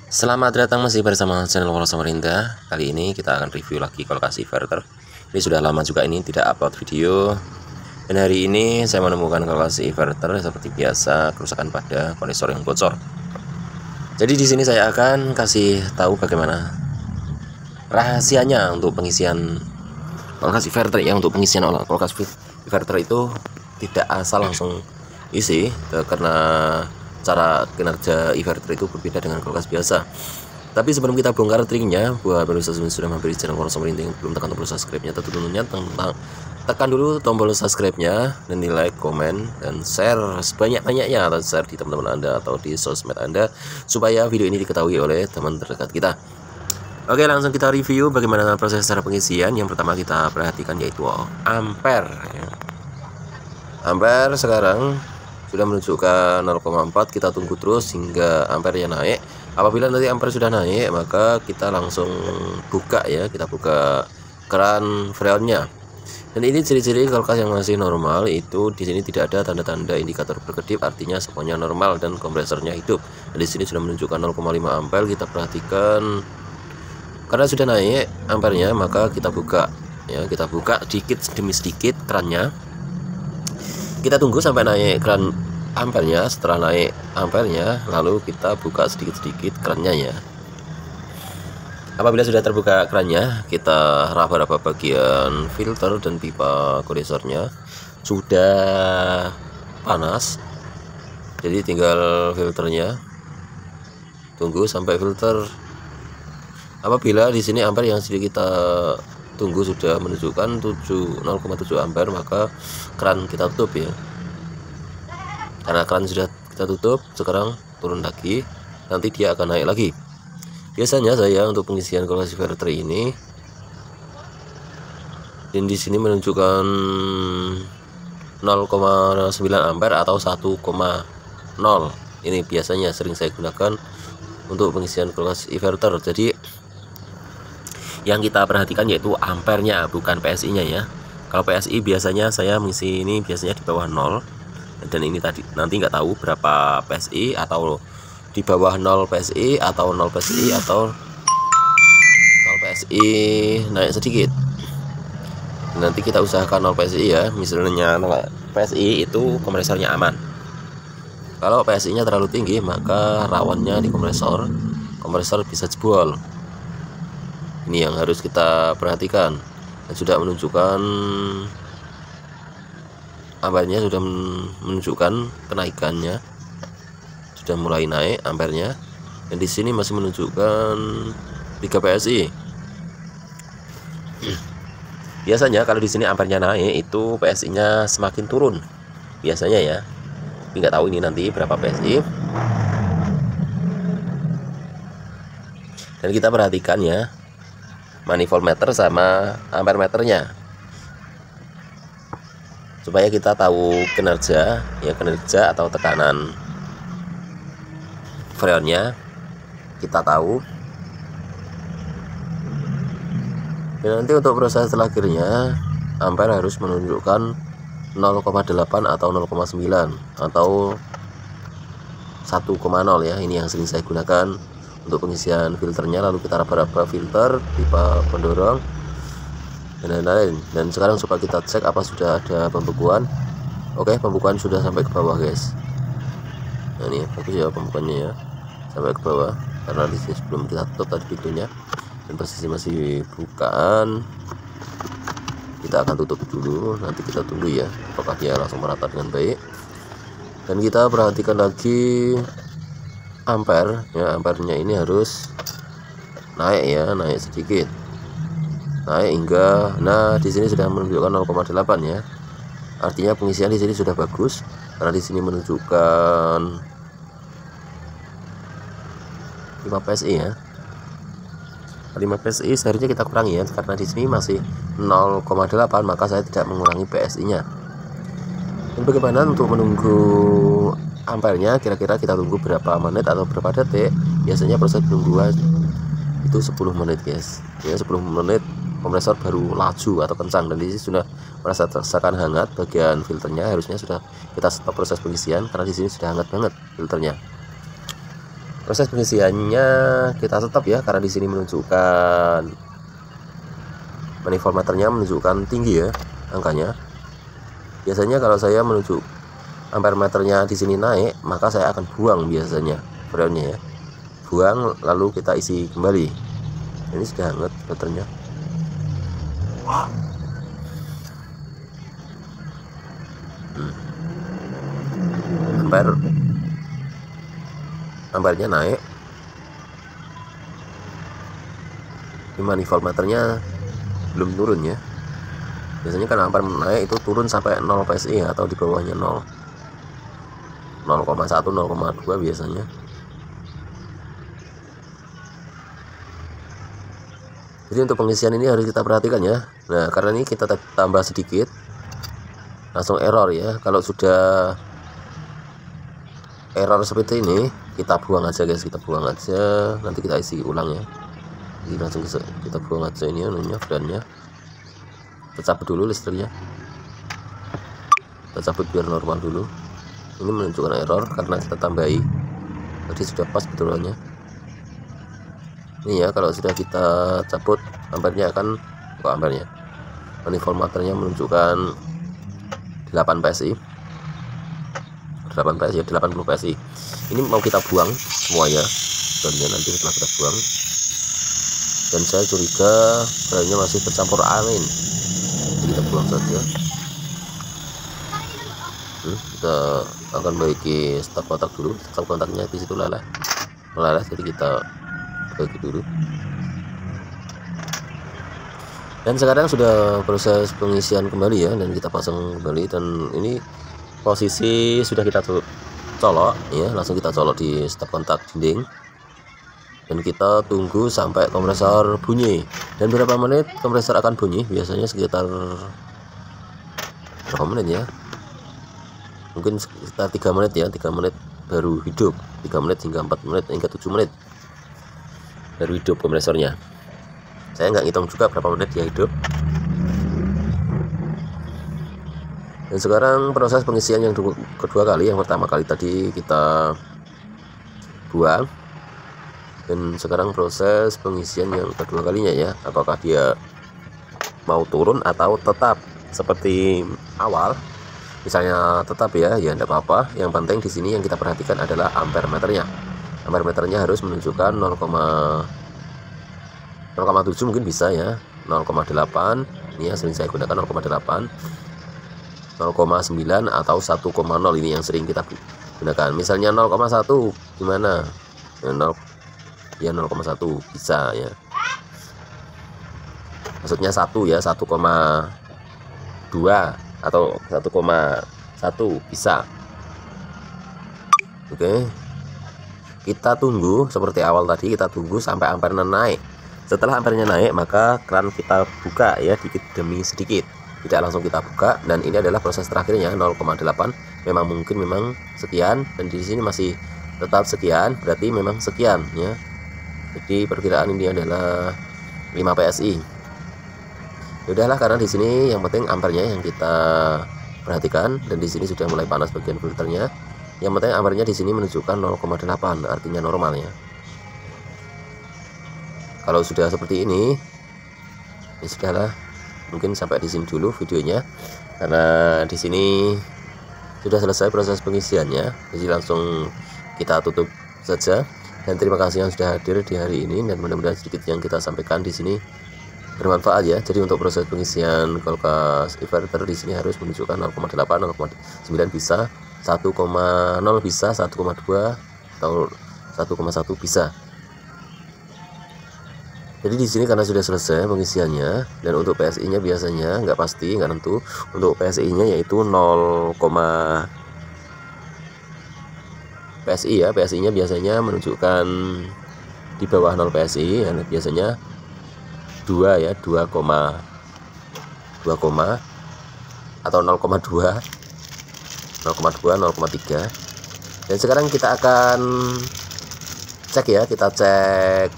Selamat datang masih bersama channel Polos Samarinda. Kali ini kita akan review lagi kulkas inverter. Ini sudah lama juga ini tidak upload video. Dan hari ini saya menemukan kulkas inverter seperti biasa kerusakan pada kondensor yang bocor. Jadi di sini saya akan kasih tahu bagaimana rahasianya untuk pengisian kulkas inverter ya. Untuk pengisian kulkas inverter itu tidak asal langsung isi, karena cara kinerja inverter itu berbeda dengan kulkas biasa. Tapi sebelum kita bongkar triknya, buat pemirsa sudah mampir di channel Polos Samarinda yang belum tekan tombol subscribe-nya, tentunya tekan dulu tombol subscribe-nya dan di like, komen, dan share sebanyak-banyaknya, atau share di teman-teman Anda atau di sosmed Anda supaya video ini diketahui oleh teman terdekat kita. Oke, langsung kita review bagaimana proses cara pengisian. Yang pertama kita perhatikan yaitu ampere ya. Ampere sekarang sudah menunjukkan 0,4. Kita tunggu terus hingga ampernya naik. Apabila nanti ampere sudah naik, maka kita langsung buka ya, kita buka keran freonnya. Dan ini ciri-ciri kulkas yang masih normal itu di sini tidak ada tanda-tanda indikator berkedip, artinya semuanya normal dan kompresornya hidup. Dan di sini sudah menunjukkan 0,5 ampere. Kita perhatikan karena sudah naik ampernya, maka kita buka ya, kita buka sedikit demi sedikit kerannya. Kita tunggu sampai naik keran ampernya. Setelah naik ampernya, lalu kita buka sedikit-sedikit kerannya ya. Apabila sudah terbuka kerannya, kita raba-raba bagian filter dan pipa kondensornya. Sudah panas, jadi tinggal filternya. Tunggu sampai filter. Apabila di sini ampere yang sudah kita tunggu sudah menunjukkan 0,7 ampere, maka keran kita tutup ya. Karena keran sudah kita tutup, sekarang turun lagi, nanti dia akan naik lagi. Biasanya saya untuk pengisian kulkas inverter ini, dan di sini menunjukkan 0,9 ampere atau 1,0. Ini biasanya sering saya gunakan untuk pengisian kulkas inverter. Jadi yang kita perhatikan yaitu ampernya, bukan PSI-nya ya. Kalau PSI biasanya saya mengisi ini biasanya di bawah 0, dan ini tadi nanti nggak tahu berapa PSI, atau di bawah 0 PSI atau 0 PSI atau 0 PSI naik sedikit. Nanti kita usahakan 0 PSI ya. Misalnya 0 PSI itu kompresornya aman. Kalau PSI-nya terlalu tinggi, maka rawannya di kompresor bisa jebol. Ini yang harus kita perhatikan. Dan sudah menunjukkan ampernya, sudah menunjukkan kenaikannya, sudah mulai naik ampernya. Dan di sini masih menunjukkan 3 PSI. Biasanya kalau di sini ampernya naik, itu PSI-nya semakin turun biasanya ya. Tapi nggak tahu ini nanti berapa PSI. Dan kita perhatikan ya, manifold meter sama ampere meternya, supaya kita tahu kinerja ya, kinerja atau tekanan freonnya kita tahu. Dan nanti untuk proses terakhirnya, ampere harus menunjukkan 0,8 atau 0,9 atau 1,0 ya. Ini yang sering saya gunakan untuk pengisian filternya. Lalu kita raba-raba filter, pipa pendorong, dan lain-lain. Dan sekarang coba kita cek apa sudah ada pembekuan. Oke, pembekuan sudah sampai ke bawah guys. Nah ini bagus ya pembukuannya ya, sampai ke bawah. Karena di sini sebelum kita tutup tadi pintunya, dan posisi masih bukaan, kita akan tutup dulu. Nanti kita tunggu ya apakah dia langsung merata dengan baik. Dan kita perhatikan lagi ampere ya, ampernya ini harus naik ya, naik sedikit, naik hingga, nah di sini sudah menunjukkan 0,8 ya. Artinya pengisian di sini sudah bagus, karena di sini menunjukkan 5 PSI ya. 5 PSI seharusnya kita kurangi ya, karena di sini masih 0,8, maka saya tidak mengurangi PSI-nya. Dan bagaimana untuk menunggu ampernya? Kira-kira kita tunggu berapa menit atau berapa detik? Biasanya proses penungguan itu 10 menit guys ya. 10 menit kompresor baru laju atau kencang, dan di sini sudah merasakan hangat bagian filternya. Harusnya sudah kita stop proses pengisian, karena di sini sudah hangat banget filternya. Proses pengisiannya kita tetap ya, karena di sini menunjukkan manifold meternya menunjukkan tinggi ya angkanya. Biasanya kalau saya menuju ampere meternya di sini naik, maka saya akan buang biasanya freonnya ya, buang lalu kita isi kembali. Ini sudah hangat meternya. Ampernya naik, ini manifold meternya belum turun ya. Biasanya kan ampere naik itu turun sampai 0 PSI atau di bawahnya 0, 0,1 0,2 biasanya. Jadi untuk pengisian ini harus kita perhatikan ya. Nah, karena ini kita tambah sedikit langsung error ya. Kalau sudah error seperti ini, kita buang aja guys, kita buang aja, nanti kita isi ulang ya. Jadi langsung kita buang aja ini anunya, freonnya. Kita cabut dulu listriknya, kita cabut biar normal dulu. Ini menunjukkan error karena kita tambahi, tadi sudah pas betulannya. Ini ya, kalau sudah kita cabut ampernya akan ampernya, manifold meternya menunjukkan 8 PSI, 8 PSI, 80 PSI. Ini mau kita buang semuanya, dan nanti setelah kita buang, dan saya curiga freonnya masih bercampur angin, jadi kita buang saja. Kita akan bagi stop kontak dulu. Stop kontaknya di situ meleleh, jadi kita bagi dulu. Dan sekarang sudah proses pengisian kembali ya, dan kita pasang kembali. Dan ini posisi sudah kita colok ya, langsung kita colok di stop kontak dinding, dan kita tunggu sampai kompresor bunyi. Dan berapa menit kompresor akan bunyi? Biasanya sekitar berapa menit ya, mungkin sekitar 3 menit ya, 3 menit baru hidup, 3 menit hingga 4 menit hingga 7 menit baru hidup kompresornya. Saya nggak ngitung juga berapa menit dia hidup. Dan sekarang proses pengisian yang kedua kali. Yang pertama kali tadi kita buang, dan sekarang proses pengisian yang kedua kalinya ya, apakah dia mau turun atau tetap seperti awal. Misalnya tetap ya enggak apa-apa. Yang penting di sini yang kita perhatikan adalah ampere meternya. Ampere meternya harus menunjukkan 0,7 mungkin bisa ya, 0,8. Ini yang sering saya gunakan 0,8, 0,9 atau 1,0. Ini yang sering kita gunakan. Misalnya 0,1 gimana? Ya 0,1 bisa ya. Maksudnya 1 ya, 1,2 atau 1,1 bisa. Oke, kita tunggu seperti awal tadi, kita tunggu sampai ampernya naik. Setelah ampernya naik, maka keran kita buka ya, sedikit demi sedikit, tidak langsung kita buka. Dan ini adalah proses terakhirnya 0,8. memang sekian, dan di sini masih tetap sekian, berarti memang sekian ya. Jadi perkiraan ini adalah 5 PSI. Udahlah, karena di sini yang penting ampernya yang kita perhatikan, dan di sini sudah mulai panas bagian filternya. Yang penting ampernya di sini menunjukkan 0,8, artinya normal ya. Kalau sudah seperti ini, ya sudahlah, mungkin sampai di sini dulu videonya, karena di sini sudah selesai proses pengisiannya. Jadi langsung kita tutup saja. Dan terima kasih yang sudah hadir di hari ini, dan mudah-mudahan sedikit yang kita sampaikan di sini bermanfaat ya. Jadi untuk proses pengisian kulkas inverter di sini harus menunjukkan 0,8, 0,9 bisa, 1,0 bisa, 1,2 atau 1,1 bisa. Jadi di sini karena sudah selesai pengisiannya, dan untuk PSI-nya biasanya nggak pasti, nggak tentu. Untuk PSI-nya yaitu 0, PSI ya, PSI-nya biasanya menunjukkan di bawah 0 PSI, ya, biasanya 2 ya, 2, atau 0,2, 0,3. Dan sekarang kita akan cek ya, kita cek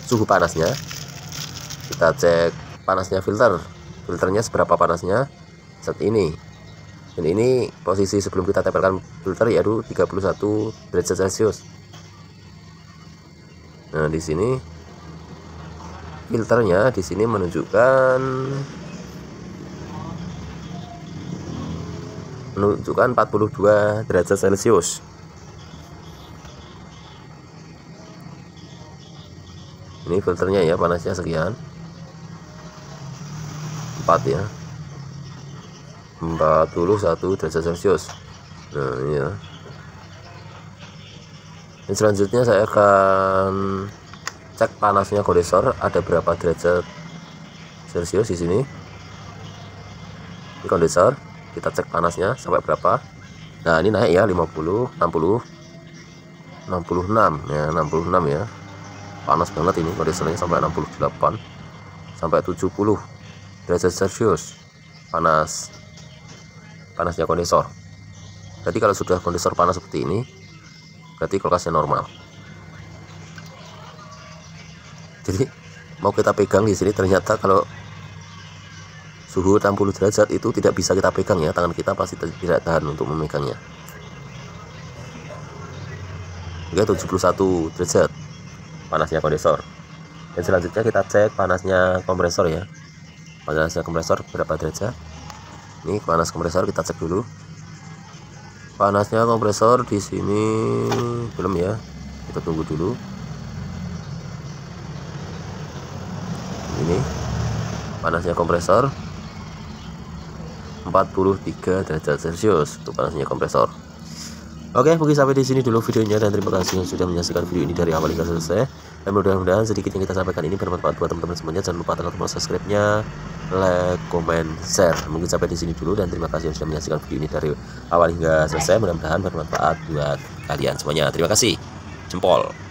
suhu panasnya, kita cek panasnya filternya seberapa panasnya saat ini. Dan ini posisi sebelum kita tempelkan filter yaitu 31 derajat Celcius. Nah, di sini filternya di sini menunjukkan 42 derajat Celcius. Ini filternya ya, panasnya sekian 4 ya, 41 derajat Celcius. Nah ya, dan selanjutnya saya akan cek panasnya kondensor ada berapa derajat Celcius di sini. Ini kondensor, kita cek panasnya sampai berapa. Nah ini naik ya, 50, 60, 66 ya, 66 ya. Panas banget ini kondensornya, sampai 68 sampai 70 derajat Celcius panasnya kondensor. Jadi kalau sudah kondensor panas seperti ini, berarti kulkasnya normal. Jadi mau kita pegang di sini, ternyata kalau suhu 60 derajat itu tidak bisa kita pegang ya, tangan kita pasti tidak tahan untuk memegangnya. Oke, 71 derajat panasnya kondensor. Dan selanjutnya kita cek panasnya kompresor ya. Panasnya kompresor berapa derajat? Ini panas kompresor kita cek dulu. Panasnya kompresor di sini belum ya. Kita tunggu dulu. Ini panasnya kompresor 43 derajat Celcius untuk panasnya kompresor. Oke, mungkin sampai di sini dulu videonya, dan terima kasih yang sudah menyaksikan video ini dari awal hingga selesai. Dan mudah-mudahan sedikit yang kita sampaikan ini bermanfaat buat teman-teman semuanya. Jangan lupa tekan tombol subscribe-nya, like, comment, share. Mungkin sampai di sini dulu, dan terima kasih yang sudah menyaksikan video ini dari awal hingga selesai. Mudah-mudahan bermanfaat buat kalian semuanya. Terima kasih. Jempol.